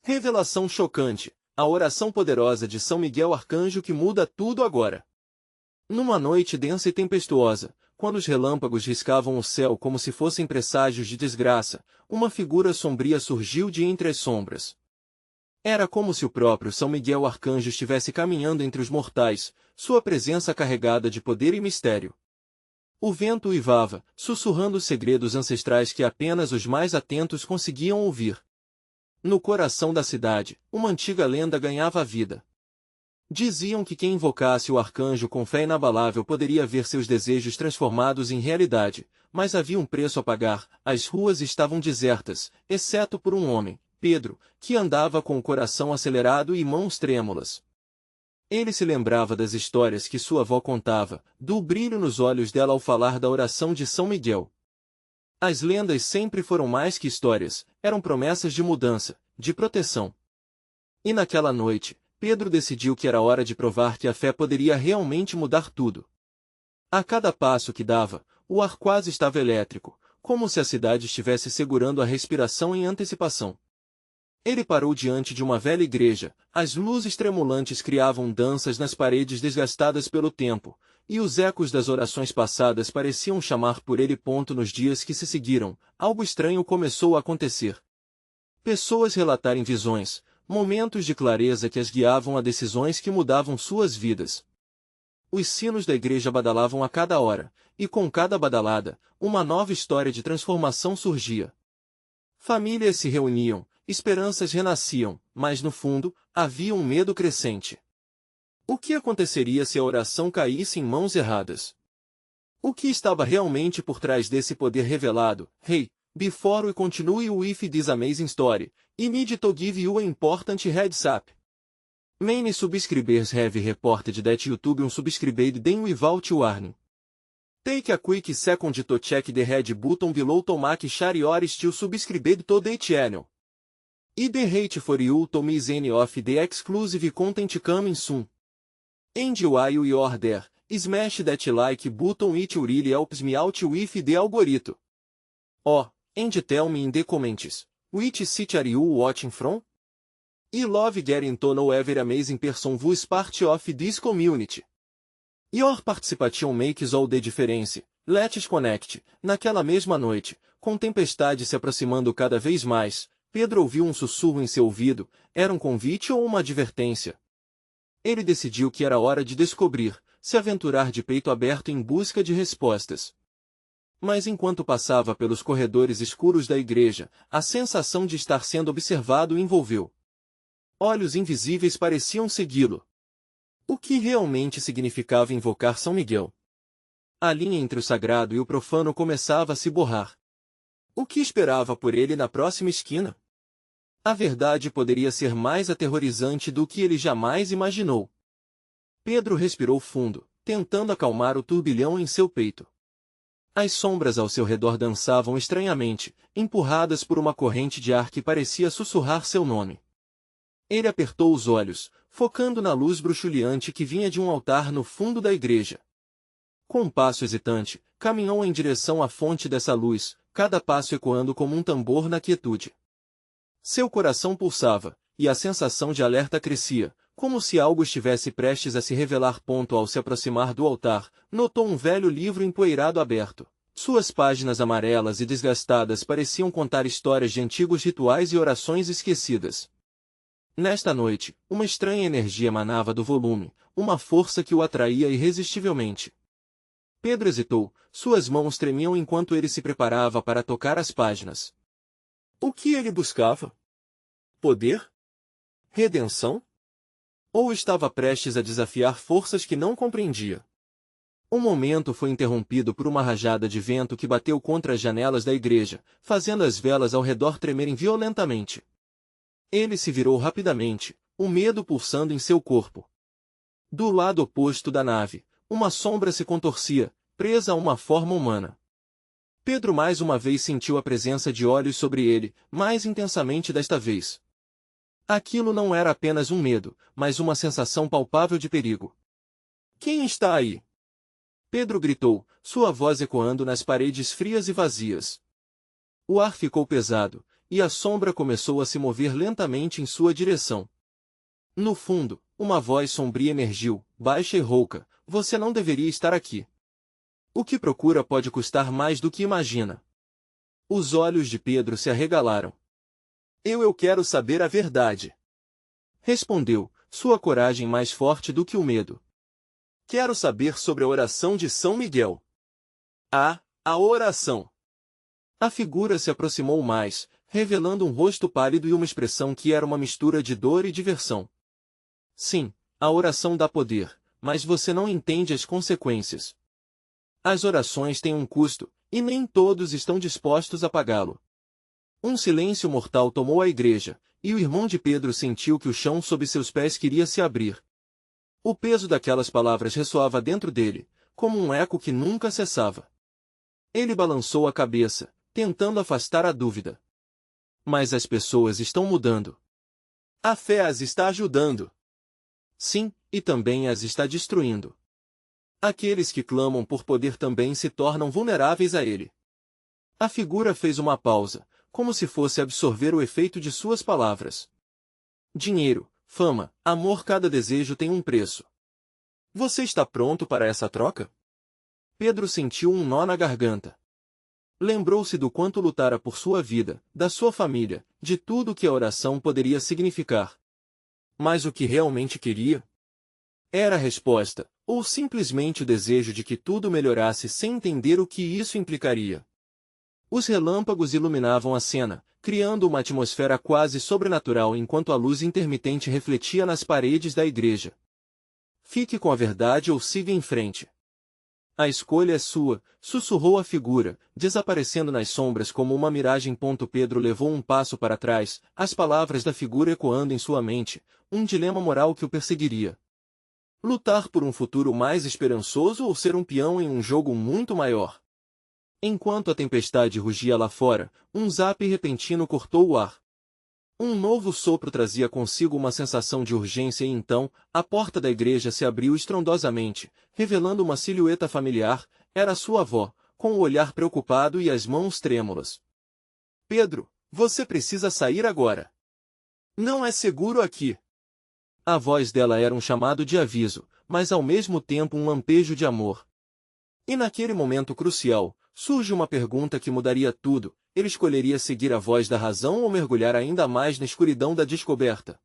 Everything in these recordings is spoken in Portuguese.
Revelação chocante. A oração poderosa de São Miguel Arcanjo que muda tudo agora. Numa noite densa e tempestuosa, quando os relâmpagos riscavam o céu como se fossem presságios de desgraça, uma figura sombria surgiu de entre as sombras. Era como se o próprio São Miguel Arcanjo estivesse caminhando entre os mortais, sua presença carregada de poder e mistério. O vento uivava, sussurrando segredos ancestrais que apenas os mais atentos conseguiam ouvir. No coração da cidade, uma antiga lenda ganhava vida. Diziam que quem invocasse o arcanjo com fé inabalável poderia ver seus desejos transformados em realidade, mas havia um preço a pagar. As ruas estavam desertas, exceto por um homem, Pedro, que andava com o coração acelerado e mãos trêmulas. Ele se lembrava das histórias que sua avó contava, do brilho nos olhos dela ao falar da oração de São Miguel. As lendas sempre foram mais que histórias, eram promessas de mudança, de proteção. E naquela noite, Pedro decidiu que era hora de provar que a fé poderia realmente mudar tudo. A cada passo que dava, o ar quase estava elétrico, como se a cidade estivesse segurando a respiração em antecipação. Ele parou diante de uma velha igreja, as luzes tremulantes criavam danças nas paredes desgastadas pelo tempo, e os ecos das orações passadas pareciam chamar por ele. Nos dias que se seguiram, algo estranho começou a acontecer. Pessoas relatarem visões, momentos de clareza que as guiavam a decisões que mudavam suas vidas. Os sinos da igreja badalavam a cada hora, e com cada badalada, uma nova história de transformação surgia. Famílias se reuniam, esperanças renasciam, mas no fundo, havia um medo crescente. O que aconteceria se a oração caísse em mãos erradas? O que estava realmente por trás desse poder revelado? Hey, before we continue with this amazing story, I need to give you an important heads up. Many subscribers have reported that YouTube unsubscribed them without warning. Take a quick second to check the red button below to make sure you are still subscribed to the channel. I the hate for you to miss any of the exclusive content coming soon. And while you're there, smash that like button, it really helps me out with the algorithm. Oh, and tell me in the comments, which city are you watching from? I love getting to know every amazing person who's part of this community. Your participation makes all the difference. Let's connect. Naquela mesma noite, com tempestade se aproximando cada vez mais, Pedro ouviu um sussurro em seu ouvido. Era um convite ou uma advertência? Ele decidiu que era hora de descobrir, se aventurar de peito aberto em busca de respostas. Mas enquanto passava pelos corredores escuros da igreja, a sensação de estar sendo observado o envolveu. Olhos invisíveis pareciam segui-lo. O que realmente significava invocar São Miguel? A linha entre o sagrado e o profano começava a se borrar. O que esperava por ele na próxima esquina? A verdade poderia ser mais aterrorizante do que ele jamais imaginou. Pedro respirou fundo, tentando acalmar o turbilhão em seu peito. As sombras ao seu redor dançavam estranhamente, empurradas por uma corrente de ar que parecia sussurrar seu nome. Ele apertou os olhos, focando na luz bruxuleante que vinha de um altar no fundo da igreja. Com um passo hesitante, caminhou em direção à fonte dessa luz, cada passo ecoando como um tambor na quietude. Seu coração pulsava, e a sensação de alerta crescia, como se algo estivesse prestes a se revelar. Ao se aproximar do altar, notou um velho livro empoeirado aberto. Suas páginas amarelas e desgastadas pareciam contar histórias de antigos rituais e orações esquecidas. Nesta noite, uma estranha energia emanava do volume, uma força que o atraía irresistivelmente. Pedro hesitou, suas mãos tremiam enquanto ele se preparava para tocar as páginas. O que ele buscava? Poder? Redenção? Ou estava prestes a desafiar forças que não compreendia? O momento foi interrompido por uma rajada de vento que bateu contra as janelas da igreja, fazendo as velas ao redor tremerem violentamente. Ele se virou rapidamente, o medo pulsando em seu corpo. Do lado oposto da nave, uma sombra se contorcia, presa a uma forma humana. Pedro mais uma vez sentiu a presença de olhos sobre ele, mais intensamente desta vez. Aquilo não era apenas um medo, mas uma sensação palpável de perigo. Quem está aí? Pedro gritou, sua voz ecoando nas paredes frias e vazias. O ar ficou pesado, e a sombra começou a se mover lentamente em sua direção. No fundo, uma voz sombria emergiu, baixa e rouca: "Você não deveria estar aqui. O que procura pode custar mais do que imagina." Os olhos de Pedro se arregalaram. Eu quero saber a verdade." Respondeu, sua coragem mais forte do que o medo. "Quero saber sobre a oração de São Miguel." A oração." A figura se aproximou mais, revelando um rosto pálido e uma expressão que era uma mistura de dor e diversão. "Sim, a oração dá poder, mas você não entende as consequências. As orações têm um custo, e nem todos estão dispostos a pagá-lo." Um silêncio mortal tomou a igreja, e o irmão de Pedro sentiu que o chão sob seus pés queria se abrir. O peso daquelas palavras ressoava dentro dele, como um eco que nunca cessava. Ele balançou a cabeça, tentando afastar a dúvida. Mas as pessoas estão mudando. A fé as está ajudando. Sim, e também as está destruindo. Aqueles que clamam por poder também se tornam vulneráveis a ele. A figura fez uma pausa, como se fosse absorver o efeito de suas palavras. "Dinheiro, fama, amor, cada desejo tem um preço. Você está pronto para essa troca?" Pedro sentiu um nó na garganta. Lembrou-se do quanto lutara por sua vida, da sua família, de tudo o que a oração poderia significar. Mas o que realmente queria? Era a resposta, ou simplesmente o desejo de que tudo melhorasse sem entender o que isso implicaria. Os relâmpagos iluminavam a cena, criando uma atmosfera quase sobrenatural enquanto a luz intermitente refletia nas paredes da igreja. "Fique com a verdade ou siga em frente. A escolha é sua", sussurrou a figura, desaparecendo nas sombras como uma miragem. Pedro levou um passo para trás, as palavras da figura ecoando em sua mente, um dilema moral que o perseguiria. Lutar por um futuro mais esperançoso ou ser um peão em um jogo muito maior? Enquanto a tempestade rugia lá fora, um zap repentino cortou o ar. Um novo sopro trazia consigo uma sensação de urgência e então, a porta da igreja se abriu estrondosamente, revelando uma silhueta familiar. Era sua avó, com o olhar preocupado e as mãos trêmulas. "Pedro, você precisa sair agora. Não é seguro aqui." A voz dela era um chamado de aviso, mas ao mesmo tempo um lampejo de amor. E naquele momento crucial, surge uma pergunta que mudaria tudo: ele escolheria seguir a voz da razão ou mergulhar ainda mais na escuridão da descoberta?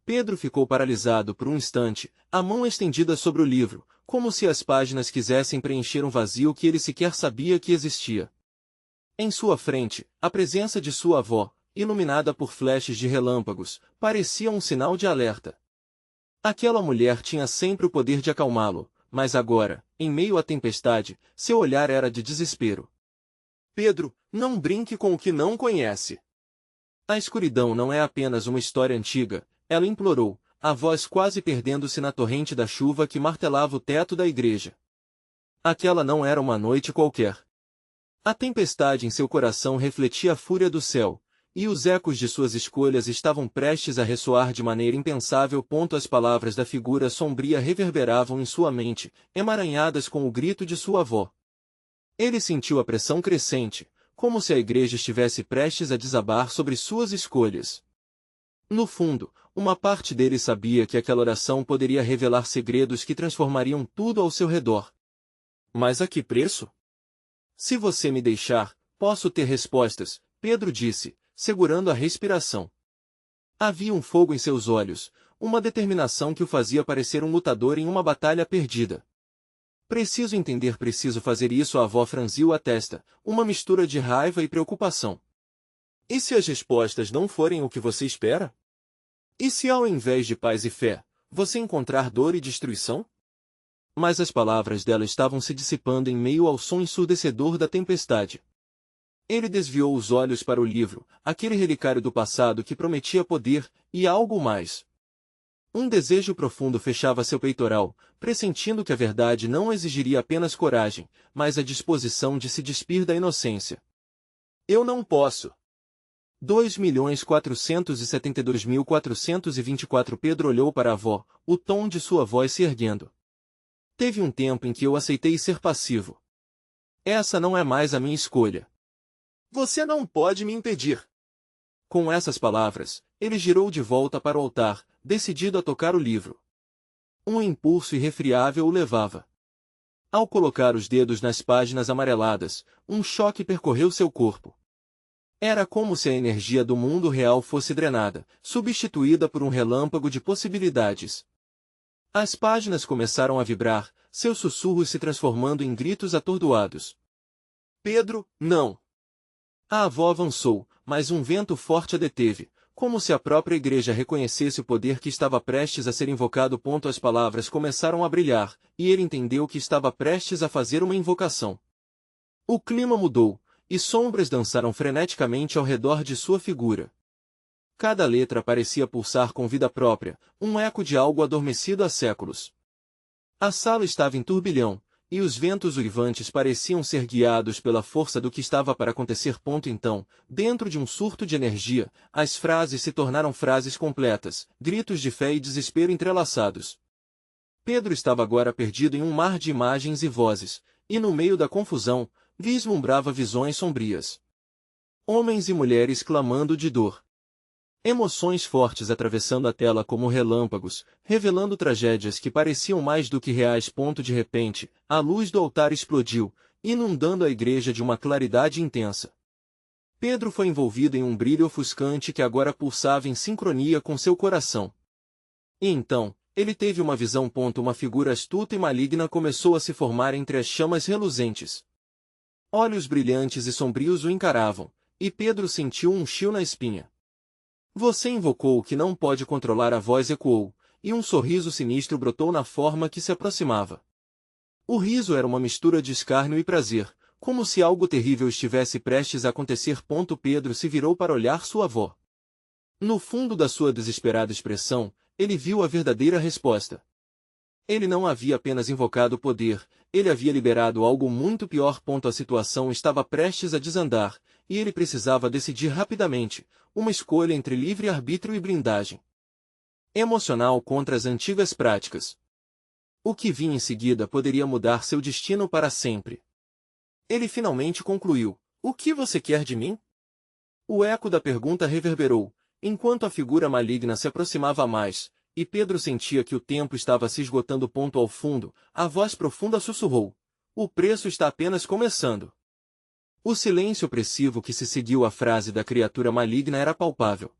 Pedro ficou paralisado por um instante, a mão estendida sobre o livro, como se as páginas quisessem preencher um vazio que ele sequer sabia que existia. Em sua frente, a presença de sua avó, iluminada por flashes de relâmpagos, parecia um sinal de alerta. Aquela mulher tinha sempre o poder de acalmá-lo, mas agora, em meio à tempestade, seu olhar era de desespero. "Pedro, não brinque com o que não conhece. A escuridão não é apenas uma história antiga", ela implorou, a voz quase perdendo-se na torrente da chuva que martelava o teto da igreja. Aquela não era uma noite qualquer. A tempestade em seu coração refletia a fúria do céu, e os ecos de suas escolhas estavam prestes a ressoar de maneira impensável. As palavras da figura sombria reverberavam em sua mente, emaranhadas com o grito de sua avó. Ele sentiu a pressão crescente, como se a igreja estivesse prestes a desabar sobre suas escolhas. No fundo, uma parte dele sabia que aquela oração poderia revelar segredos que transformariam tudo ao seu redor. Mas a que preço? "Se você me deixar, posso ter respostas", Pedro disse, segurando a respiração. Havia um fogo em seus olhos, uma determinação que o fazia parecer um lutador em uma batalha perdida. "Preciso entender, preciso fazer isso." A avó franziu a testa, uma mistura de raiva e preocupação. "E se as respostas não forem o que você espera? E se ao invés de paz e fé, você encontrar dor e destruição?" Mas as palavras dela estavam se dissipando em meio ao som ensurdecedor da tempestade. Ele desviou os olhos para o livro, aquele relicário do passado que prometia poder, e algo mais. Um desejo profundo fechava seu peitoral, pressentindo que a verdade não exigiria apenas coragem, mas a disposição de se despir da inocência. "Eu não posso." 2.472.424 Pedro olhou para a avó, o tom de sua voz se erguendo. "Teve um tempo em que eu aceitei ser passivo. Essa não é mais a minha escolha. Você não pode me impedir." Com essas palavras, ele girou de volta para o altar, decidido a tocar o livro. Um impulso irrefriável o levava. Ao colocar os dedos nas páginas amareladas, um choque percorreu seu corpo. Era como se a energia do mundo real fosse drenada, substituída por um relâmpago de possibilidades. As páginas começaram a vibrar, seus sussurros se transformando em gritos atordoados. Pedro, não! A avó avançou, mas um vento forte a deteve, como se a própria igreja reconhecesse o poder que estava prestes a ser invocado. As palavras começaram a brilhar, e ele entendeu que estava prestes a fazer uma invocação. O clima mudou, e sombras dançaram freneticamente ao redor de sua figura. Cada letra parecia pulsar com vida própria, um eco de algo adormecido há séculos. A sala estava em turbilhão, e os ventos uivantes pareciam ser guiados pela força do que estava para acontecer. Então, dentro de um surto de energia, as frases se tornaram frases completas, gritos de fé e desespero entrelaçados. Pedro estava agora perdido em um mar de imagens e vozes, e no meio da confusão, vislumbrava visões sombrias. Homens e mulheres clamando de dor. Emoções fortes atravessando a tela como relâmpagos, revelando tragédias que pareciam mais do que reais. De repente, a luz do altar explodiu, inundando a igreja de uma claridade intensa. Pedro foi envolvido em um brilho ofuscante que agora pulsava em sincronia com seu coração. E então, ele teve uma visão. Uma figura astuta e maligna começou a se formar entre as chamas reluzentes. Olhos brilhantes e sombrios o encaravam, e Pedro sentiu um chill na espinha. Você invocou o que não pode controlar, a voz ecoou, e um sorriso sinistro brotou na forma que se aproximava. O riso era uma mistura de escárnio e prazer, como se algo terrível estivesse prestes a acontecer. Pedro se virou para olhar sua avó. No fundo da sua desesperada expressão, ele viu a verdadeira resposta. Ele não havia apenas invocado o poder, ele havia liberado algo muito pior. A situação estava prestes a desandar, e ele precisava decidir rapidamente, uma escolha entre livre-arbítrio e blindagem emocional contra as antigas práticas. O que vinha em seguida poderia mudar seu destino para sempre. Ele finalmente concluiu: "O que você quer de mim?" O eco da pergunta reverberou, enquanto a figura maligna se aproximava mais, e Pedro sentia que o tempo estava se esgotando. Ao fundo, a voz profunda sussurrou: "O preço está apenas começando." O silêncio opressivo que se seguiu à frase da criatura maligna era palpável.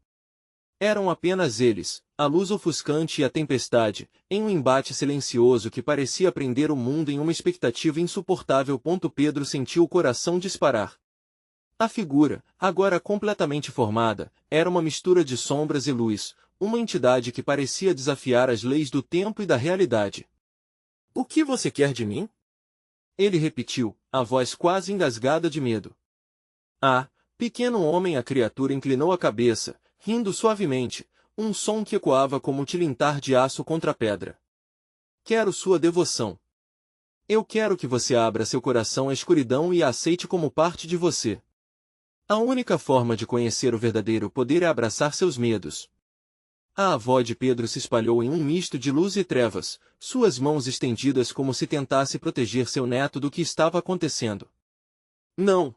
Eram apenas eles, a luz ofuscante e a tempestade, em um embate silencioso que parecia prender o mundo em uma expectativa insuportável. Pedro sentiu o coração disparar. A figura, agora completamente formada, era uma mistura de sombras e luz, uma entidade que parecia desafiar as leis do tempo e da realidade. "O que você quer de mim?" Ele repetiu, a voz quase engasgada de medo. "Ah, pequeno homem!" A criatura inclinou a cabeça, rindo suavemente, um som que ecoava como um tilintar de aço contra a pedra. "Quero sua devoção. Eu quero que você abra seu coração à escuridão e a aceite como parte de você. A única forma de conhecer o verdadeiro poder é abraçar seus medos." A avó de Pedro se espalhou em um misto de luz e trevas, suas mãos estendidas como se tentasse proteger seu neto do que estava acontecendo. "Não!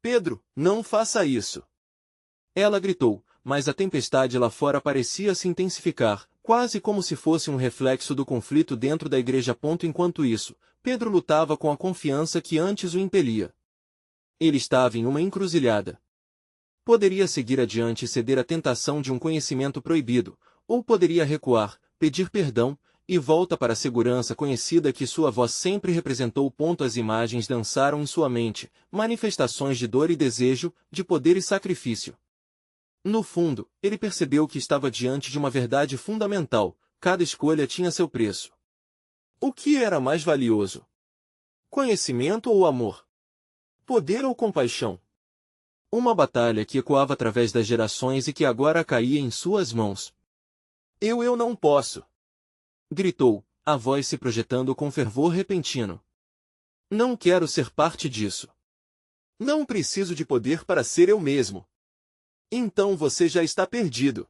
Pedro, não faça isso!" Ela gritou, mas a tempestade lá fora parecia se intensificar, quase como se fosse um reflexo do conflito dentro da igreja. Enquanto isso, Pedro lutava com a confiança que antes o impelia. Ele estava em uma encruzilhada. Poderia seguir adiante e ceder à tentação de um conhecimento proibido, ou poderia recuar, pedir perdão, e volta para a segurança conhecida que sua avó sempre representou. As imagens dançaram em sua mente, manifestações de dor e desejo, de poder e sacrifício. No fundo, ele percebeu que estava diante de uma verdade fundamental: cada escolha tinha seu preço. O que era mais valioso? Conhecimento ou amor? Poder ou compaixão? Uma batalha que ecoava através das gerações e que agora caía em suas mãos. Eu não posso!" gritou, a voz se projetando com fervor repentino. "Não quero ser parte disso. Não preciso de poder para ser eu mesmo." "Então você já está perdido."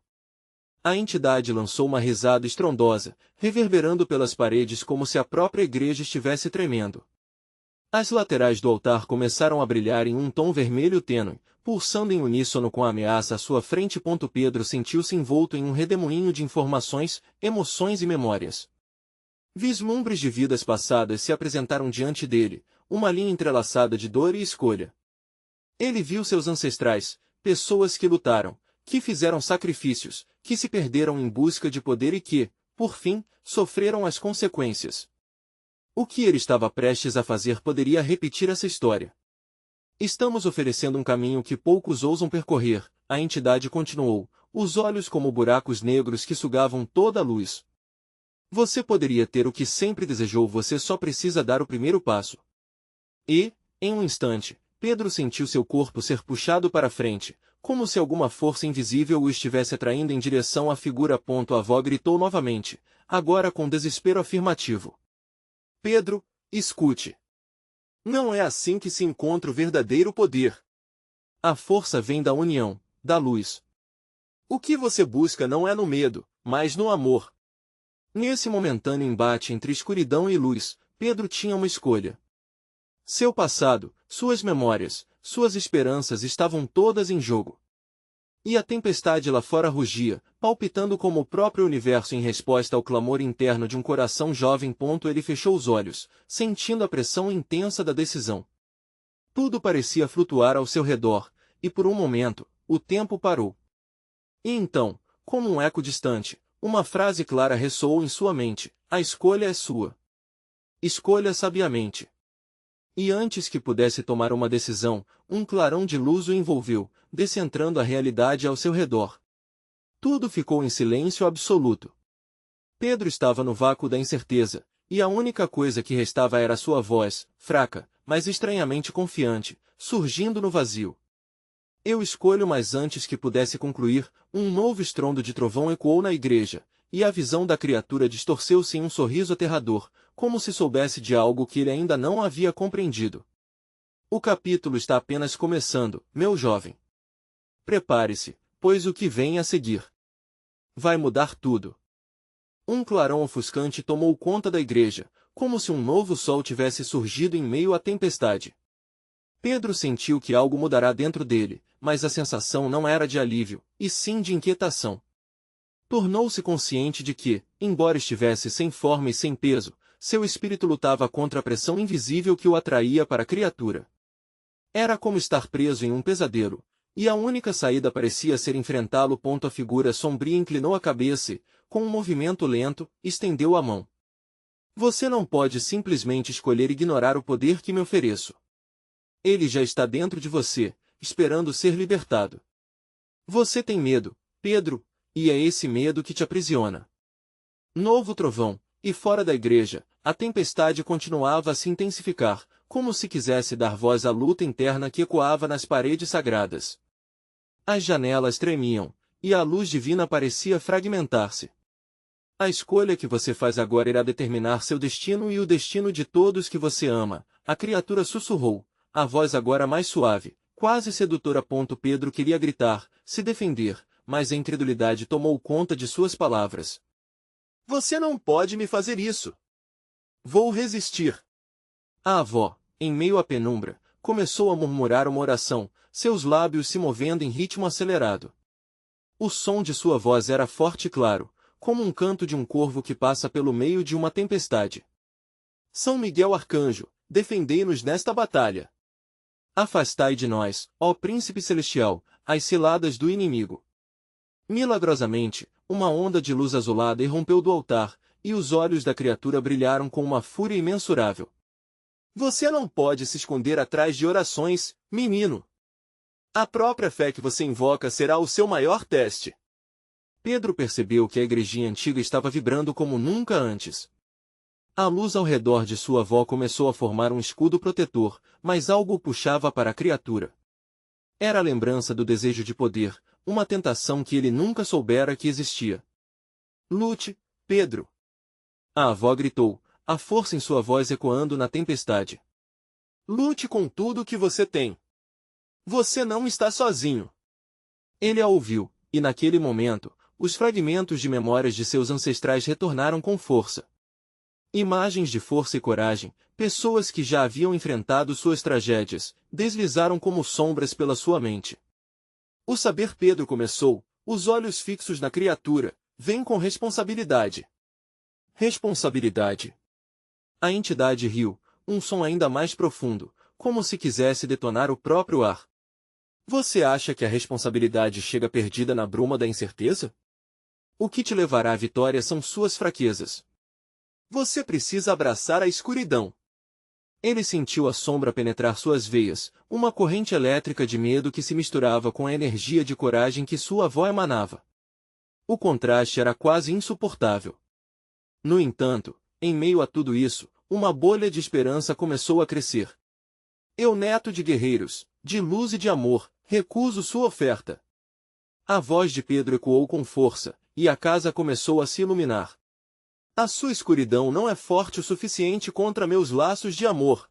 A entidade lançou uma risada estrondosa, reverberando pelas paredes como se a própria igreja estivesse tremendo. As laterais do altar começaram a brilhar em um tom vermelho tênue, pulsando em uníssono com a ameaça à sua frente. Pedro sentiu-se envolto em um redemoinho de informações, emoções e memórias. Vislumbres de vidas passadas se apresentaram diante dele, uma linha entrelaçada de dor e escolha. Ele viu seus ancestrais, pessoas que lutaram, que fizeram sacrifícios, que se perderam em busca de poder e que, por fim, sofreram as consequências. O que ele estava prestes a fazer poderia repetir essa história. Estamos oferecendo um caminho que poucos ousam percorrer, a entidade continuou, os olhos como buracos negros que sugavam toda a luz. Você poderia ter o que sempre desejou, você só precisa dar o primeiro passo. E, em um instante, Pedro sentiu seu corpo ser puxado para frente, como se alguma força invisível o estivesse atraindo em direção à figura. A avó gritou novamente, agora com desespero afirmativo. Pedro, escute. Não é assim que se encontra o verdadeiro poder. A força vem da união, da luz. O que você busca não é no medo, mas no amor. Nesse momentâneo embate entre escuridão e luz, Pedro tinha uma escolha. Seu passado, suas memórias, suas esperanças estavam todas em jogo. E a tempestade lá fora rugia, palpitando como o próprio universo em resposta ao clamor interno de um coração jovem. Ele fechou os olhos, sentindo a pressão intensa da decisão. Tudo parecia flutuar ao seu redor, e por um momento, o tempo parou. E então, como um eco distante, uma frase clara ressoou em sua mente: a escolha é sua. Escolha sabiamente. E antes que pudesse tomar uma decisão, um clarão de luz o envolveu, descentrando a realidade ao seu redor. Tudo ficou em silêncio absoluto. Pedro estava no vácuo da incerteza, e a única coisa que restava era sua voz, fraca, mas estranhamente confiante, surgindo no vazio. Eu escolho. Mas antes que pudesse concluir, um novo estrondo de trovão ecoou na igreja, e a visão da criatura distorceu-se em um sorriso aterrador, como se soubesse de algo que ele ainda não havia compreendido. O capítulo está apenas começando, meu jovem. Prepare-se, pois o que vem a seguir vai mudar tudo. Um clarão ofuscante tomou conta da igreja, como se um novo sol tivesse surgido em meio à tempestade. Pedro sentiu que algo mudará dentro dele, mas a sensação não era de alívio, e sim de inquietação. Tornou-se consciente de que, embora estivesse sem forma e sem peso, seu espírito lutava contra a pressão invisível que o atraía para a criatura. Era como estar preso em um pesadelo, e a única saída parecia ser enfrentá-lo. A figura sombria inclinou a cabeça e, com um movimento lento, estendeu a mão. Você não pode simplesmente escolher ignorar o poder que me ofereço. Ele já está dentro de você, esperando ser libertado. Você tem medo, Pedro, e é esse medo que te aprisiona. Novo trovão, e fora da igreja, a tempestade continuava a se intensificar, como se quisesse dar voz à luta interna que ecoava nas paredes sagradas. As janelas tremiam, e a luz divina parecia fragmentar-se. A escolha que você faz agora irá determinar seu destino e o destino de todos que você ama, a criatura sussurrou, a voz agora mais suave, quase sedutora. Pedro queria gritar, se defender, mas a incredulidade tomou conta de suas palavras. Você não pode me fazer isso. Vou resistir. A avó, em meio à penumbra, começou a murmurar uma oração, seus lábios se movendo em ritmo acelerado. O som de sua voz era forte e claro, como um canto de um corvo que passa pelo meio de uma tempestade. São Miguel Arcanjo, defendei-nos nesta batalha. Afastai de nós, ó Príncipe Celestial, as ciladas do inimigo. Milagrosamente, uma onda de luz azulada irrompeu do altar, e os olhos da criatura brilharam com uma fúria imensurável. Você não pode se esconder atrás de orações, menino. A própria fé que você invoca será o seu maior teste. Pedro percebeu que a igrejinha antiga estava vibrando como nunca antes. A luz ao redor de sua avó começou a formar um escudo protetor, mas algo o puxava para a criatura. Era a lembrança do desejo de poder, uma tentação que ele nunca soubera que existia. Lute, Pedro! A avó gritou, a força em sua voz ecoando na tempestade. Lute com tudo que você tem. Você não está sozinho. Ele a ouviu, e naquele momento, os fragmentos de memórias de seus ancestrais retornaram com força. Imagens de força e coragem, pessoas que já haviam enfrentado suas tragédias, deslizaram como sombras pela sua mente. O saber Pedro começou, os olhos fixos na criatura, vem com responsabilidade. Responsabilidade. A entidade riu, um som ainda mais profundo, como se quisesse detonar o próprio ar. Você acha que a responsabilidade chega perdida na bruma da incerteza? O que te levará à vitória são suas fraquezas. Você precisa abraçar a escuridão. Ele sentiu a sombra penetrar suas veias, uma corrente elétrica de medo que se misturava com a energia de coragem que sua avó emanava. O contraste era quase insuportável. No entanto, em meio a tudo isso, uma bolha de esperança começou a crescer. Eu, neto de guerreiros, de luz e de amor, recuso sua oferta. A voz de Pedro ecoou com força, e a casa começou a se iluminar. A sua escuridão não é forte o suficiente contra meus laços de amor.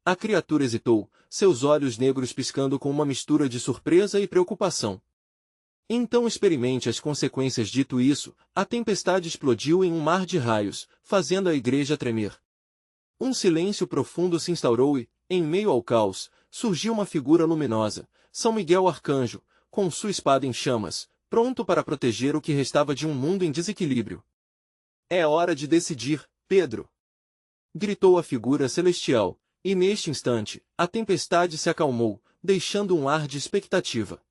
A criatura hesitou, seus olhos negros piscando com uma mistura de surpresa e preocupação. Então experimente as consequências. Dito isso, a tempestade explodiu em um mar de raios, fazendo a igreja tremer. Um silêncio profundo se instaurou e, em meio ao caos, surgiu uma figura luminosa, São Miguel Arcanjo, com sua espada em chamas, pronto para proteger o que restava de um mundo em desequilíbrio. É hora de decidir, Pedro! Gritou a figura celestial, e neste instante, a tempestade se acalmou, deixando um ar de expectativa.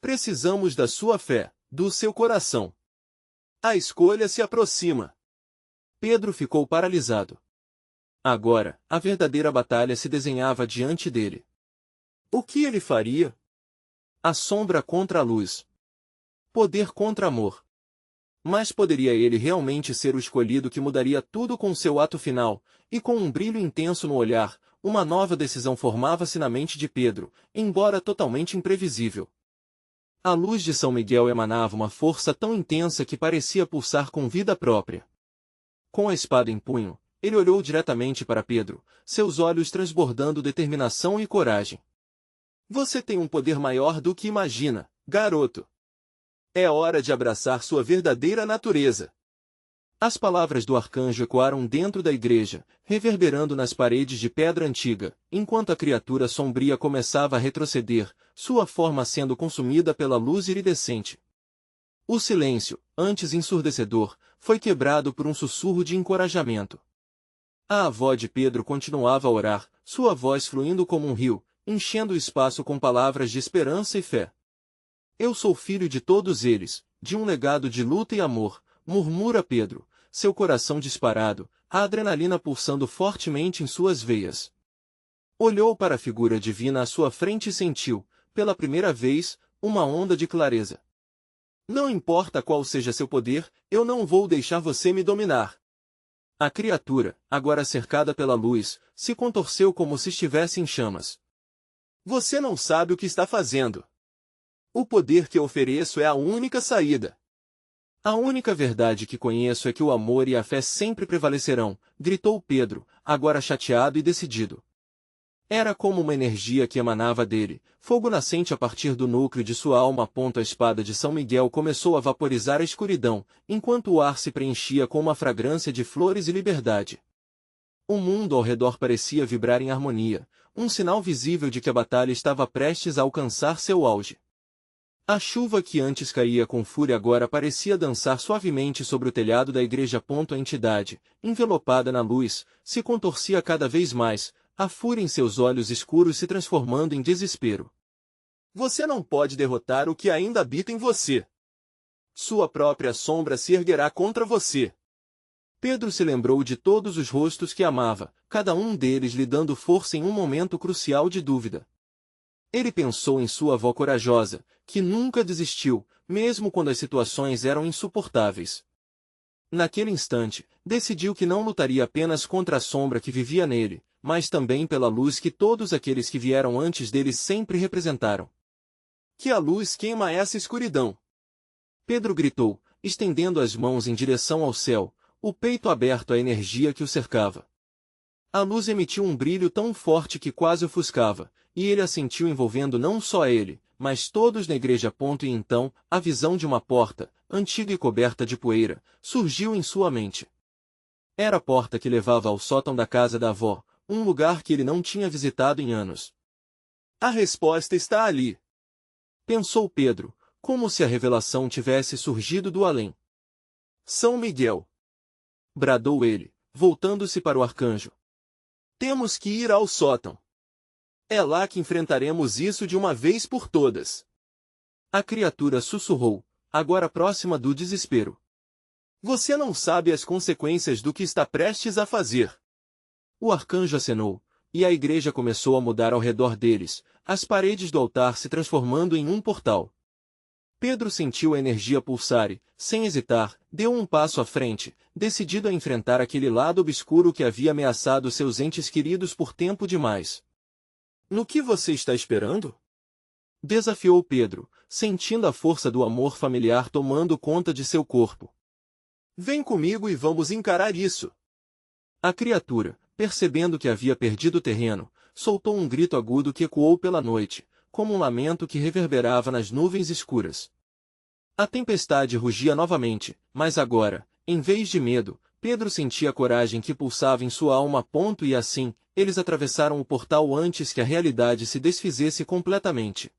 Precisamos da sua fé, do seu coração. A escolha se aproxima. Pedro ficou paralisado. Agora, a verdadeira batalha se desenhava diante dele. O que ele faria? A sombra contra a luz. Poder contra amor. Mas poderia ele realmente ser o escolhido que mudaria tudo com seu ato final, e com um brilho intenso no olhar, uma nova decisão formava-se na mente de Pedro, embora totalmente imprevisível. A luz de São Miguel emanava uma força tão intensa que parecia pulsar com vida própria. Com a espada em punho, ele olhou diretamente para Pedro, seus olhos transbordando determinação e coragem. Você tem um poder maior do que imagina, garoto. É hora de abraçar sua verdadeira natureza. As palavras do arcanjo ecoaram dentro da igreja, reverberando nas paredes de pedra antiga, enquanto a criatura sombria começava a retroceder, sua forma sendo consumida pela luz iridescente. O silêncio, antes ensurdecedor, foi quebrado por um sussurro de encorajamento. A avó de Pedro continuava a orar, sua voz fluindo como um rio, enchendo o espaço com palavras de esperança e fé. Eu sou filho de todos eles, de um legado de luta e amor, murmura Pedro, seu coração disparado, a adrenalina pulsando fortemente em suas veias. Olhou para a figura divina à sua frente e sentiu, pela primeira vez, uma onda de clareza. Não importa qual seja seu poder, eu não vou deixar você me dominar. A criatura, agora cercada pela luz, se contorceu como se estivesse em chamas. Você não sabe o que está fazendo. O poder que eu ofereço é a única saída. A única verdade que conheço é que o amor e a fé sempre prevalecerão, gritou Pedro, agora chateado e decidido. Era como uma energia que emanava dele, fogo nascente a partir do núcleo de sua alma. A espada de São Miguel começou a vaporizar a escuridão, enquanto o ar se preenchia com uma fragrância de flores e liberdade. O mundo ao redor parecia vibrar em harmonia, um sinal visível de que a batalha estava prestes a alcançar seu auge. A chuva que antes caía com fúria agora parecia dançar suavemente sobre o telhado da igreja. A entidade, envelopada na luz, se contorcia cada vez mais, a fúria em seus olhos escuros se transformando em desespero. Você não pode derrotar o que ainda habita em você. Sua própria sombra se erguerá contra você. Pedro se lembrou de todos os rostos que amava, cada um deles lhe dando força em um momento crucial de dúvida. Ele pensou em sua avó corajosa, que nunca desistiu, mesmo quando as situações eram insuportáveis. Naquele instante, decidiu que não lutaria apenas contra a sombra que vivia nele, mas também pela luz que todos aqueles que vieram antes dele sempre representaram. Que a luz queima essa escuridão! Pedro gritou, estendendo as mãos em direção ao céu, o peito aberto à energia que o cercava. A luz emitiu um brilho tão forte que quase ofuscava, e ele a sentiu envolvendo não só ele, mas todos na igreja. E então, a visão de uma porta, antiga e coberta de poeira, surgiu em sua mente. Era a porta que levava ao sótão da casa da avó, um lugar que ele não tinha visitado em anos. A resposta está ali. Pensou Pedro, como se a revelação tivesse surgido do além. São Miguel! Bradou ele, voltando-se para o arcanjo. Temos que ir ao sótão. É lá que enfrentaremos isso de uma vez por todas. A criatura sussurrou, agora próxima do desespero. Você não sabe as consequências do que está prestes a fazer. O arcanjo acenou, e a igreja começou a mudar ao redor deles, as paredes do altar se transformando em um portal. Pedro sentiu a energia pulsar e, sem hesitar, deu um passo à frente, decidido a enfrentar aquele lado obscuro que havia ameaçado seus entes queridos por tempo demais. No que você está esperando? Desafiou Pedro, sentindo a força do amor familiar tomando conta de seu corpo. Vem comigo e vamos encarar isso. A criatura, percebendo que havia perdido o terreno, soltou um grito agudo que ecoou pela noite, como um lamento que reverberava nas nuvens escuras. A tempestade rugia novamente, mas agora, em vez de medo, Pedro sentia a coragem que pulsava em sua alma a ponto e assim, eles atravessaram o portal antes que a realidade se desfizesse completamente.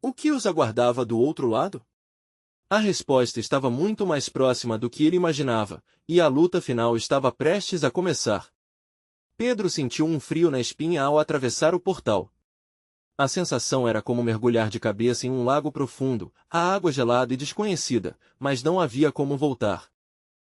O que os aguardava do outro lado? A resposta estava muito mais próxima do que ele imaginava, e a luta final estava prestes a começar. Pedro sentiu um frio na espinha ao atravessar o portal. A sensação era como mergulhar de cabeça em um lago profundo, a água gelada e desconhecida, mas não havia como voltar.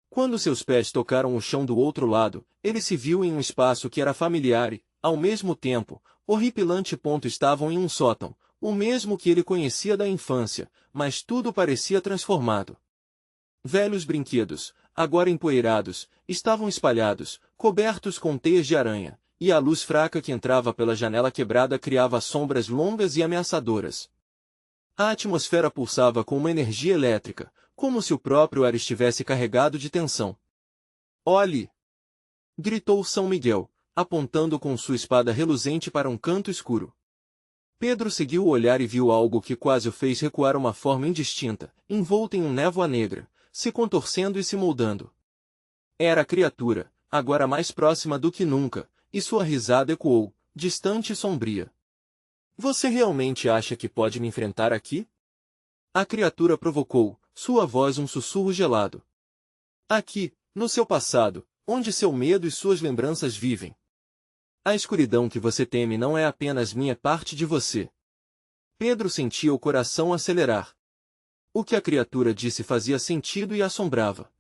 Quando seus pés tocaram o chão do outro lado, ele se viu em um espaço que era familiar e, ao mesmo tempo, horripilante. Estavam em um sótão, o mesmo que ele conhecia da infância, mas tudo parecia transformado. Velhos brinquedos, agora empoeirados, estavam espalhados, cobertos com teias de aranha, e a luz fraca que entrava pela janela quebrada criava sombras longas e ameaçadoras. A atmosfera pulsava com uma energia elétrica, como se o próprio ar estivesse carregado de tensão. Olhe! Gritou São Miguel, apontando com sua espada reluzente para um canto escuro. Pedro seguiu o olhar e viu algo que quase o fez recuar, uma forma indistinta, envolta em um névoa negra, se contorcendo e se moldando. Era a criatura, agora mais próxima do que nunca, e sua risada ecoou, distante e sombria. Você realmente acha que pode me enfrentar aqui? A criatura provocou, sua voz um sussurro gelado. Aqui, no seu passado, onde seu medo e suas lembranças vivem. A escuridão que você teme não é apenas minha, é parte de você. Pedro sentia o coração acelerar. O que a criatura disse fazia sentido e assombrava.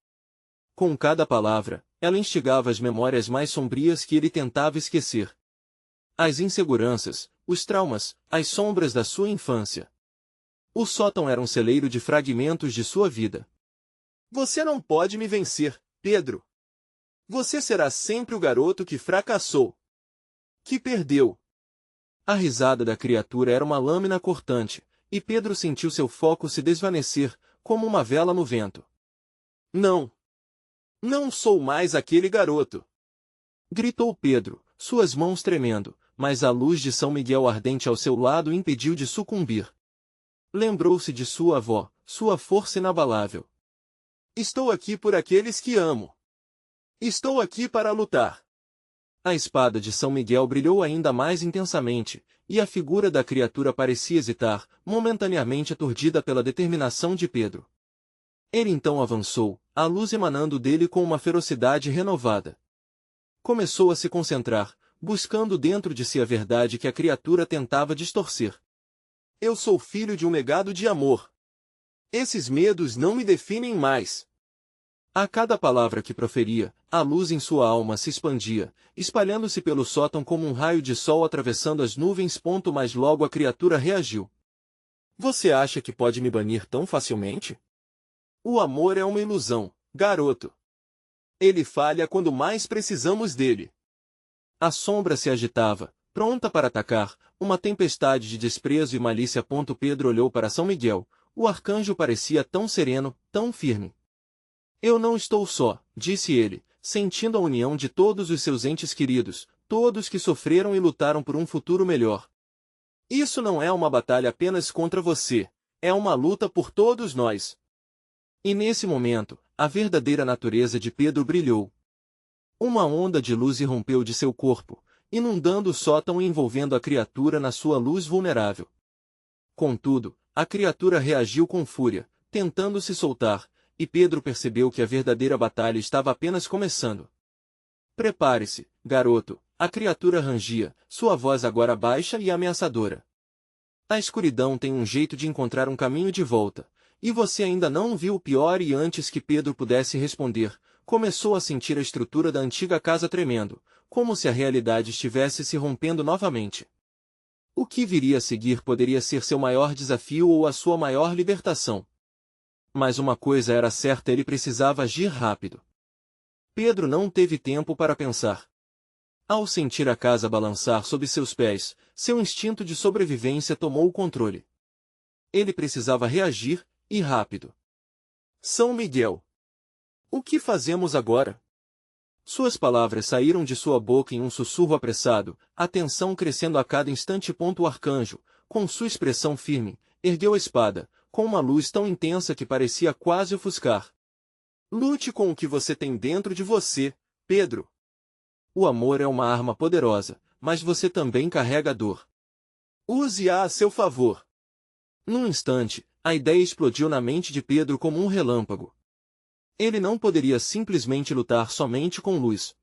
Com cada palavra, ela instigava as memórias mais sombrias que ele tentava esquecer. As inseguranças, os traumas, as sombras da sua infância. O sótão era um celeiro de fragmentos de sua vida. Você não pode me vencer, Pedro. Você será sempre o garoto que fracassou. Que perdeu. A risada da criatura era uma lâmina cortante, e Pedro sentiu seu foco se desvanecer, como uma vela no vento. Não! Não sou mais aquele garoto! Gritou Pedro, suas mãos tremendo, mas a luz de São Miguel ardente ao seu lado o impediu de sucumbir. Lembrou-se de sua avó, sua força inabalável. Estou aqui por aqueles que amo. Estou aqui para lutar. A espada de São Miguel brilhou ainda mais intensamente, e a figura da criatura parecia hesitar, momentaneamente aturdida pela determinação de Pedro. Ele então avançou, a luz emanando dele com uma ferocidade renovada. Começou a se concentrar, buscando dentro de si a verdade que a criatura tentava distorcer. Eu sou filho de um legado de amor. Esses medos não me definem mais. A cada palavra que proferia, a luz em sua alma se expandia, espalhando-se pelo sótão como um raio de sol atravessando as nuvens. Mas logo a criatura reagiu. Você acha que pode me banir tão facilmente? O amor é uma ilusão, garoto. Ele falha quando mais precisamos dele. A sombra se agitava, pronta para atacar, uma tempestade de desprezo e malícia. Pedro olhou para São Miguel, o arcanjo parecia tão sereno, tão firme. Eu não estou só, disse ele, sentindo a união de todos os seus entes queridos, todos que sofreram e lutaram por um futuro melhor. Isso não é uma batalha apenas contra você, é uma luta por todos nós. E nesse momento, a verdadeira natureza de Pedro brilhou. Uma onda de luz irrompeu de seu corpo, inundando o sótão e envolvendo a criatura na sua luz vulnerável. Contudo, a criatura reagiu com fúria, tentando se soltar, e Pedro percebeu que a verdadeira batalha estava apenas começando. Prepare-se, garoto, a criatura rangia, sua voz agora baixa e ameaçadora. A escuridão tem um jeito de encontrar um caminho de volta, e você ainda não viu o pior. E antes que Pedro pudesse responder, começou a sentir a estrutura da antiga casa tremendo, como se a realidade estivesse se rompendo novamente. O que viria a seguir poderia ser seu maior desafio ou a sua maior libertação. Mas uma coisa era certa: ele precisava agir rápido. Pedro não teve tempo para pensar. Ao sentir a casa balançar sob seus pés, seu instinto de sobrevivência tomou o controle. Ele precisava reagir, e rápido. São Miguel! O que fazemos agora? Suas palavras saíram de sua boca em um sussurro apressado, a tensão crescendo a cada instante. O arcanjo, com sua expressão firme, ergueu a espada, com uma luz tão intensa que parecia quase ofuscar. Lute com o que você tem dentro de você, Pedro. O amor é uma arma poderosa, mas você também carrega a dor. Use-a a seu favor. Num instante, a ideia explodiu na mente de Pedro como um relâmpago. Ele não poderia simplesmente lutar somente com luz.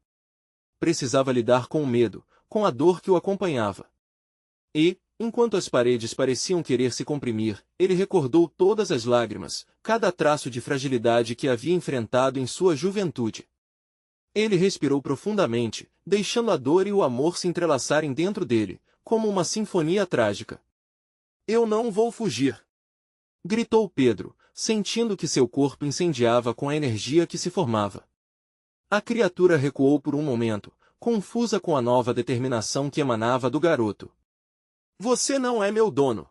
Precisava lidar com o medo, com a dor que o acompanhava. E, enquanto as paredes pareciam querer se comprimir, ele recordou todas as lágrimas, cada traço de fragilidade que havia enfrentado em sua juventude. Ele respirou profundamente, deixando a dor e o amor se entrelaçarem dentro dele, como uma sinfonia trágica. Eu não vou fugir! Gritou Pedro, sentindo que seu corpo incendiava com a energia que se formava. A criatura recuou por um momento, confusa com a nova determinação que emanava do garoto. Você não é meu dono.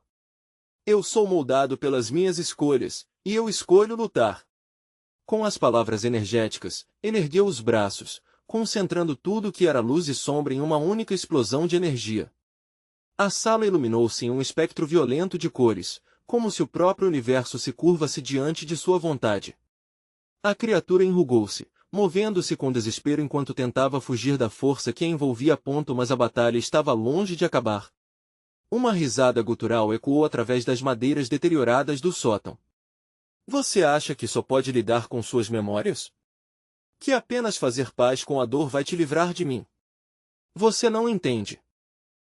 Eu sou moldado pelas minhas escolhas, e eu escolho lutar. Com as palavras energéticas, ele ergueu os braços, concentrando tudo que era luz e sombra em uma única explosão de energia. A sala iluminou-se em um espectro violento de cores, como se o próprio universo se curvasse diante de sua vontade. A criatura enrugou-se, movendo-se com desespero enquanto tentava fugir da força que a envolvia. Mas a batalha estava longe de acabar. Uma risada gutural ecoou através das madeiras deterioradas do sótão. Você acha que só pode lidar com suas memórias? Que apenas fazer paz com a dor vai te livrar de mim? Você não entende.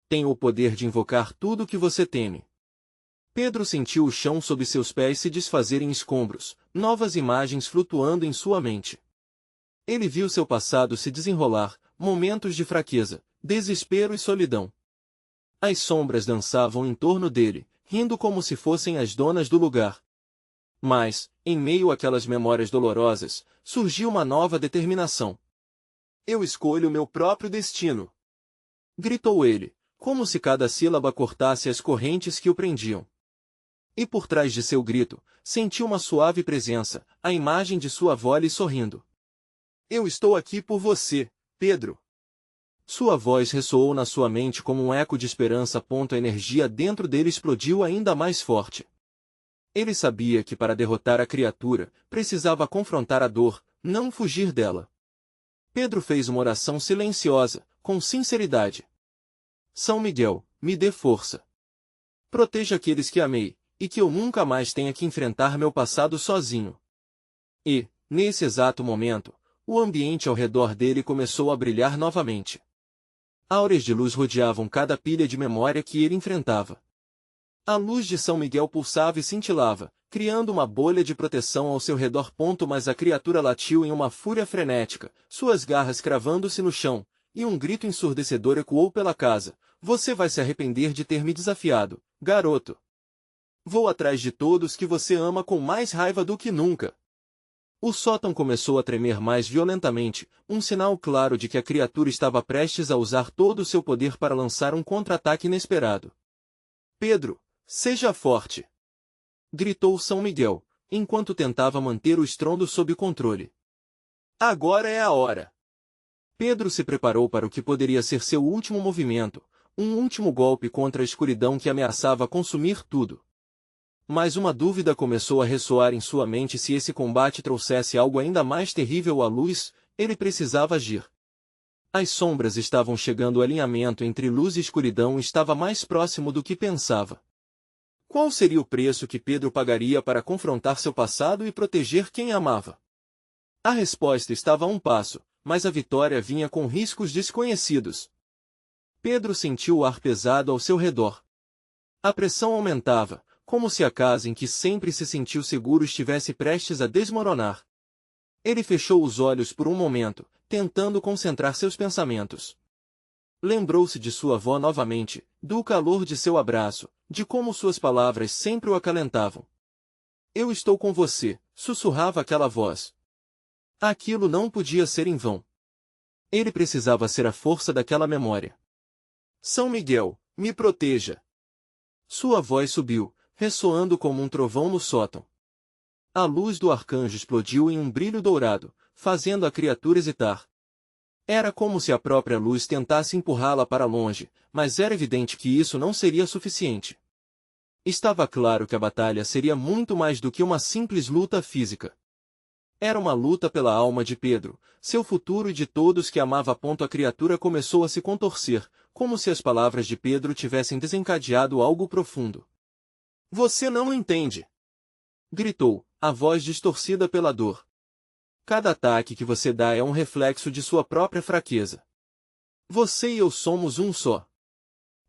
Tenho o poder de invocar tudo o que você teme. Pedro sentiu o chão sob seus pés se desfazer em escombros, novas imagens flutuando em sua mente. Ele viu seu passado se desenrolar, momentos de fraqueza, desespero e solidão. As sombras dançavam em torno dele, rindo como se fossem as donas do lugar. Mas, em meio àquelas memórias dolorosas, surgiu uma nova determinação. Eu escolho meu próprio destino! Gritou ele, como se cada sílaba cortasse as correntes que o prendiam. E por trás de seu grito, sentiu uma suave presença, a imagem de sua avó lhe sorrindo. Eu estou aqui por você, Pedro. Sua voz ressoou na sua mente como um eco de esperança. A energia dentro dele explodiu ainda mais forte. Ele sabia que para derrotar a criatura, precisava confrontar a dor, não fugir dela. Pedro fez uma oração silenciosa, com sinceridade. São Miguel, me dê força. Proteja aqueles que amei, e que eu nunca mais tenha que enfrentar meu passado sozinho. E, nesse exato momento, o ambiente ao redor dele começou a brilhar novamente. Áureas de luz rodeavam cada pilha de memória que ele enfrentava. A luz de São Miguel pulsava e cintilava, criando uma bolha de proteção ao seu redor. Mas a criatura latiu em uma fúria frenética, suas garras cravando-se no chão, e um grito ensurdecedor ecoou pela casa. Você vai se arrepender de ter me desafiado, garoto. Vou atrás de todos que você ama com mais raiva do que nunca. O sótão começou a tremer mais violentamente, um sinal claro de que a criatura estava prestes a usar todo o seu poder para lançar um contra-ataque inesperado. Pedro, seja forte! Gritou São Miguel, enquanto tentava manter o estrondo sob controle. Agora é a hora! Pedro se preparou para o que poderia ser seu último movimento, um último golpe contra a escuridão que ameaçava consumir tudo. Mas uma dúvida começou a ressoar em sua mente: se esse combate trouxesse algo ainda mais terrível à luz, ele precisava agir. As sombras estavam chegando. O alinhamento entre luz e escuridão estava mais próximo do que pensava. Qual seria o preço que Pedro pagaria para confrontar seu passado e proteger quem amava? A resposta estava a um passo, mas a vitória vinha com riscos desconhecidos. Pedro sentiu o ar pesado ao seu redor. A pressão aumentava, como se a casa em que sempre se sentiu seguro estivesse prestes a desmoronar. Ele fechou os olhos por um momento, tentando concentrar seus pensamentos. Lembrou-se de sua avó novamente, do calor de seu abraço, de como suas palavras sempre o acalentavam. Eu estou com você, sussurrava aquela voz. Aquilo não podia ser em vão. Ele precisava ser a força daquela memória. São Miguel, me proteja. Sua voz subiu, ressoando como um trovão no sótão. A luz do arcanjo explodiu em um brilho dourado, fazendo a criatura hesitar. Era como se a própria luz tentasse empurrá-la para longe, mas era evidente que isso não seria suficiente. Estava claro que a batalha seria muito mais do que uma simples luta física. Era uma luta pela alma de Pedro, seu futuro e de todos que amava. A criatura começou a se contorcer, como se as palavras de Pedro tivessem desencadeado algo profundo. Você não entende! Gritou, a voz distorcida pela dor. Cada ataque que você dá é um reflexo de sua própria fraqueza. Você e eu somos um só.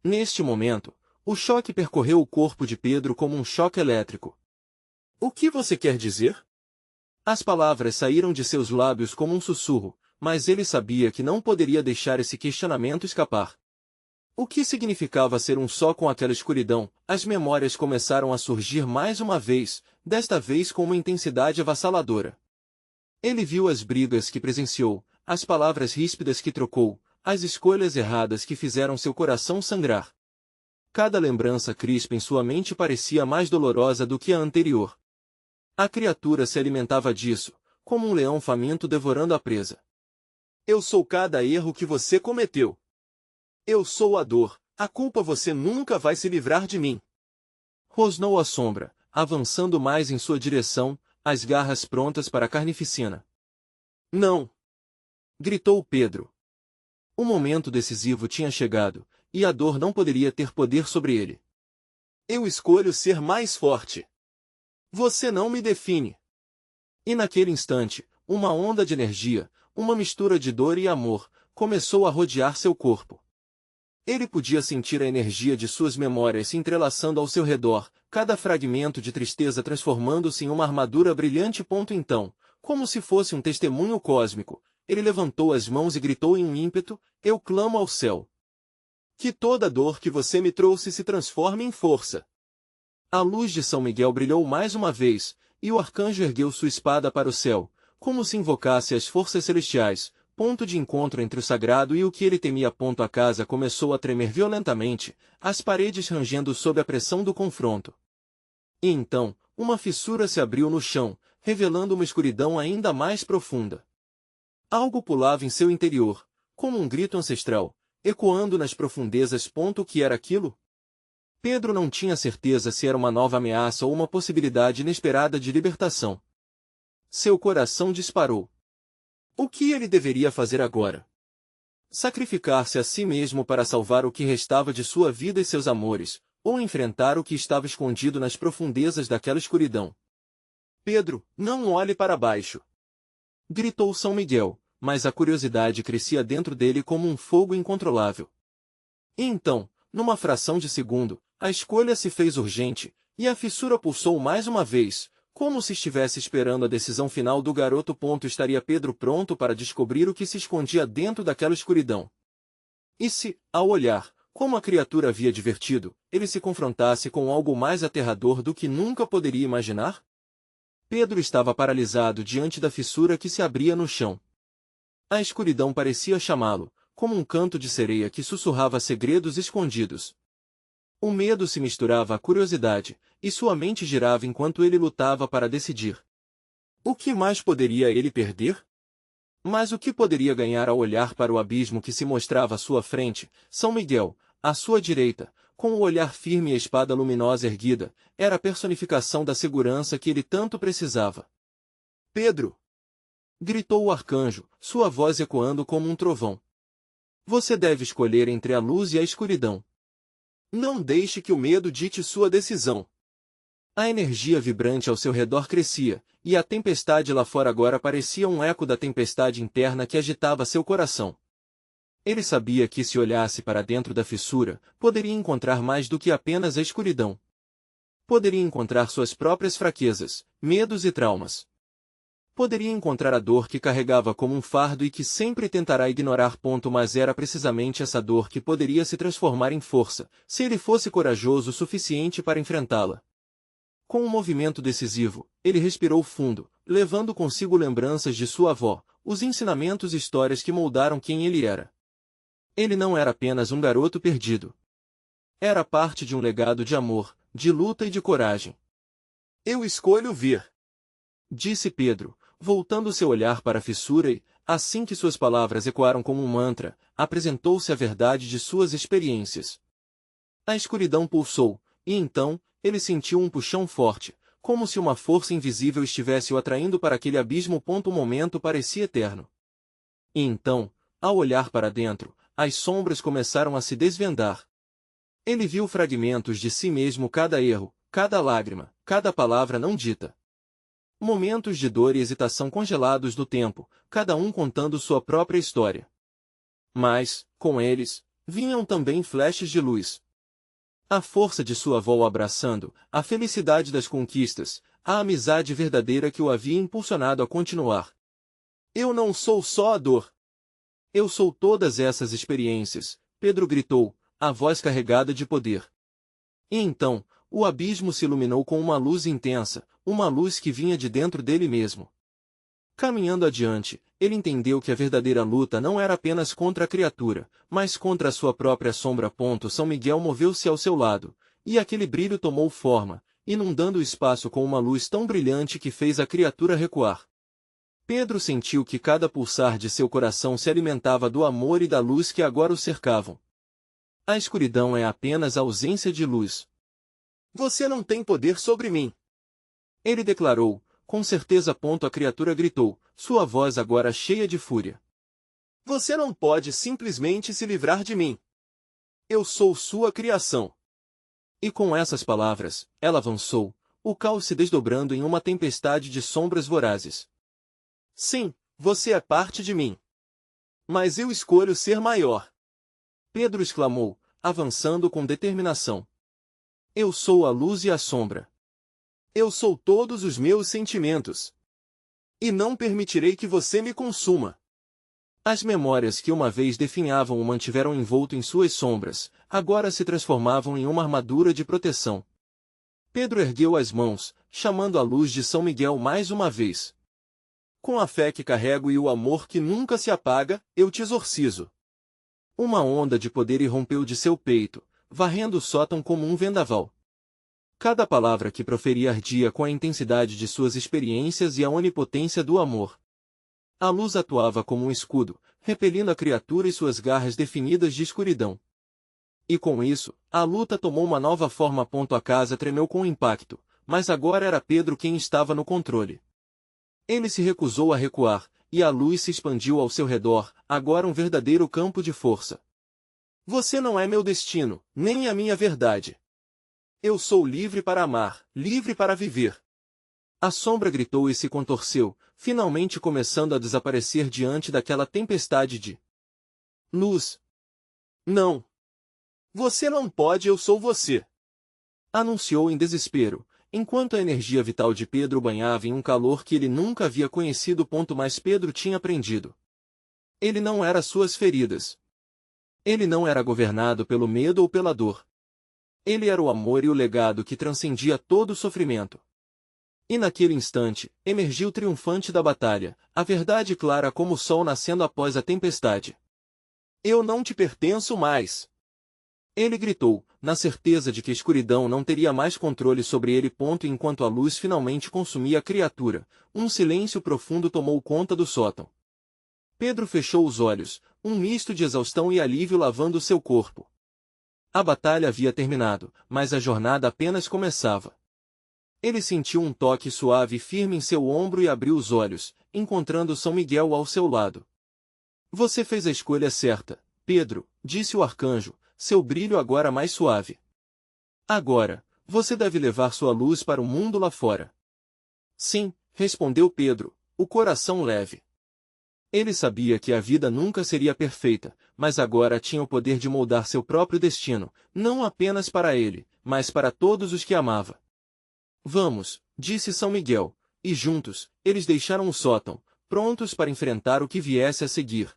Neste momento, o choque percorreu o corpo de Pedro como um choque elétrico. O que você quer dizer? As palavras saíram de seus lábios como um sussurro, mas ele sabia que não poderia deixar esse questionamento escapar. O que significava ser um só com aquela escuridão? As memórias começaram a surgir mais uma vez, desta vez com uma intensidade avassaladora. Ele viu as brigas que presenciou, as palavras ríspidas que trocou, as escolhas erradas que fizeram seu coração sangrar. Cada lembrança crispa em sua mente parecia mais dolorosa do que a anterior. A criatura se alimentava disso, como um leão faminto devorando a presa. Eu sou cada erro que você cometeu. Eu sou a dor, a culpa. Você nunca vai se livrar de mim. Rosnou a sombra, avançando mais em sua direção, as garras prontas para a carnificina. Não! Gritou Pedro. O momento decisivo tinha chegado, e a dor não poderia ter poder sobre ele. Eu escolho ser mais forte. Você não me define. E naquele instante, uma onda de energia, uma mistura de dor e amor, começou a rodear seu corpo. Ele podia sentir a energia de suas memórias se entrelaçando ao seu redor, cada fragmento de tristeza transformando-se em uma armadura brilhante. Então, como se fosse um testemunho cósmico, ele levantou as mãos e gritou em um ímpeto: eu clamo ao céu. Que toda dor que você me trouxe se transforme em força. A luz de São Miguel brilhou mais uma vez, e o arcanjo ergueu sua espada para o céu, como se invocasse as forças celestiais, ponto de encontro entre o sagrado e o que ele temia. A casa começou a tremer violentamente, as paredes rangendo sob a pressão do confronto. E então, uma fissura se abriu no chão, revelando uma escuridão ainda mais profunda. Algo pulava em seu interior, como um grito ancestral, ecoando nas profundezas. O que era aquilo? Pedro não tinha certeza se era uma nova ameaça ou uma possibilidade inesperada de libertação. Seu coração disparou. O que ele deveria fazer agora? Sacrificar-se a si mesmo para salvar o que restava de sua vida e seus amores, ou enfrentar o que estava escondido nas profundezas daquela escuridão? Pedro, não olhe para baixo! Gritou São Miguel, mas a curiosidade crescia dentro dele como um fogo incontrolável. E então, numa fração de segundo, a escolha se fez urgente, e a fissura pulsou mais uma vez, como se estivesse esperando a decisão final do garoto. Estaria Pedro pronto para descobrir o que se escondia dentro daquela escuridão? E se, ao olhar, como a criatura havia advertido, ele se confrontasse com algo mais aterrador do que nunca poderia imaginar? Pedro estava paralisado diante da fissura que se abria no chão. A escuridão parecia chamá-lo, como um canto de sereia que sussurrava segredos escondidos. O medo se misturava à curiosidade, e sua mente girava enquanto ele lutava para decidir. O que mais poderia ele perder? Mas o que poderia ganhar ao olhar para o abismo que se mostrava à sua frente? São Miguel, à sua direita, com o olhar firme e a espada luminosa erguida, era a personificação da segurança que ele tanto precisava. Pedro! Gritou o arcanjo, sua voz ecoando como um trovão. Você deve escolher entre a luz e a escuridão. Não deixe que o medo dite sua decisão. A energia vibrante ao seu redor crescia, e a tempestade lá fora agora parecia um eco da tempestade interna que agitava seu coração. Ele sabia que se olhasse para dentro da fissura, poderia encontrar mais do que apenas a escuridão. Poderia encontrar suas próprias fraquezas, medos e traumas. Poderia encontrar a dor que carregava como um fardo e que sempre tentará ignorar. Mas era precisamente essa dor que poderia se transformar em força, se ele fosse corajoso o suficiente para enfrentá-la. Com um movimento decisivo, ele respirou fundo, levando consigo lembranças de sua avó, os ensinamentos e histórias que moldaram quem ele era. Ele não era apenas um garoto perdido. Era parte de um legado de amor, de luta e de coragem. Eu escolho vir, disse Pedro, voltando seu olhar para a fissura e, assim que suas palavras ecoaram como um mantra, apresentou-se a verdade de suas experiências. A escuridão pulsou, e então, ele sentiu um puxão forte, como se uma força invisível estivesse o atraindo para aquele abismo. O momento parecia eterno. E então, ao olhar para dentro, as sombras começaram a se desvendar. Ele viu fragmentos de si mesmo, cada erro, cada lágrima, cada palavra não dita. Momentos de dor e hesitação congelados no tempo, cada um contando sua própria história. Mas, com eles, vinham também flashes de luz. A força de sua avó o abraçando, a felicidade das conquistas, a amizade verdadeira que o havia impulsionado a continuar. Eu não sou só a dor. Eu sou todas essas experiências, Pedro gritou, a voz carregada de poder. E então, o abismo se iluminou com uma luz intensa, uma luz que vinha de dentro dele mesmo. Caminhando adiante, ele entendeu que a verdadeira luta não era apenas contra a criatura, mas contra a sua própria sombra. São Miguel moveu-se ao seu lado, e aquele brilho tomou forma, inundando o espaço com uma luz tão brilhante que fez a criatura recuar. Pedro sentiu que cada pulsar de seu coração se alimentava do amor e da luz que agora o cercavam. A escuridão é apenas a ausência de luz. Você não tem poder sobre mim, ele declarou. Com certeza. A criatura gritou, sua voz agora cheia de fúria. Você não pode simplesmente se livrar de mim. Eu sou sua criação. E com essas palavras, ela avançou, o caos se desdobrando em uma tempestade de sombras vorazes. Sim, você é parte de mim. Mas eu escolho ser maior. Pedro exclamou, avançando com determinação. Eu sou a luz e a sombra. Eu sou todos os meus sentimentos. E não permitirei que você me consuma. As memórias que uma vez definhavam o mantiveram envolto em suas sombras, agora se transformavam em uma armadura de proteção. Pedro ergueu as mãos, chamando a luz de São Miguel mais uma vez. Com a fé que carrego e o amor que nunca se apaga, eu te exorcizo. Uma onda de poder irrompeu de seu peito, varrendo o sótão como um vendaval. Cada palavra que proferia ardia com a intensidade de suas experiências e a onipotência do amor. A luz atuava como um escudo, repelindo a criatura e suas garras definidas de escuridão. E com isso, a luta tomou uma nova forma. A casa tremeu com o impacto, mas agora era Pedro quem estava no controle. Ele se recusou a recuar, e a luz se expandiu ao seu redor, agora um verdadeiro campo de força. Você não é meu destino, nem a minha verdade. Eu sou livre para amar, livre para viver. A sombra gritou e se contorceu, finalmente começando a desaparecer diante daquela tempestade de luz. Não. Você não pode, eu sou você. Anunciou em desespero, enquanto a energia vital de Pedro banhava em um calor que ele nunca havia conhecido. Mas Pedro tinha aprendido. Ele não era suas feridas. Ele não era governado pelo medo ou pela dor. Ele era o amor e o legado que transcendia todo o sofrimento. E naquele instante, emergiu triunfante da batalha, a verdade clara como o sol nascendo após a tempestade. Eu não te pertenço mais. Ele gritou, na certeza de que a escuridão não teria mais controle sobre ele. Enquanto a luz finalmente consumia a criatura, um silêncio profundo tomou conta do sótão. Pedro fechou os olhos, um misto de exaustão e alívio lavando seu corpo. A batalha havia terminado, mas a jornada apenas começava. Ele sentiu um toque suave e firme em seu ombro e abriu os olhos, encontrando São Miguel ao seu lado. Você fez a escolha certa, Pedro, disse o arcanjo, seu brilho agora mais suave. Agora, Você deve levar sua luz para o mundo lá fora. Sim, respondeu Pedro, o coração leve. Ele sabia que a vida nunca seria perfeita, mas agora tinha o poder de moldar seu próprio destino, não apenas para ele, mas para todos os que amava. Vamos, disse São Miguel, e juntos, eles deixaram o sótão, prontos para enfrentar o que viesse a seguir.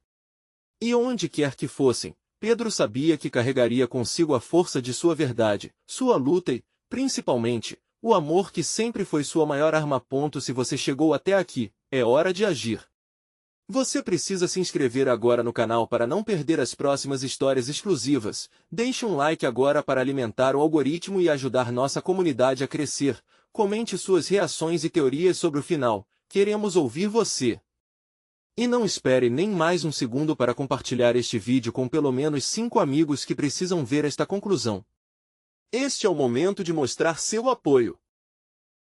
E onde quer que fossem, Pedro sabia que carregaria consigo a força de sua verdade, sua luta e, principalmente, o amor que sempre foi sua maior arma. Se você chegou até aqui, é hora de agir. Você precisa se inscrever agora no canal para não perder as próximas histórias exclusivas. Deixe um like agora para alimentar o algoritmo e ajudar nossa comunidade a crescer. Comente suas reações e teorias sobre o final. Queremos ouvir você. E não espere nem mais um segundo para compartilhar este vídeo com pelo menos 5 amigos que precisam ver esta conclusão. Este é o momento de mostrar seu apoio.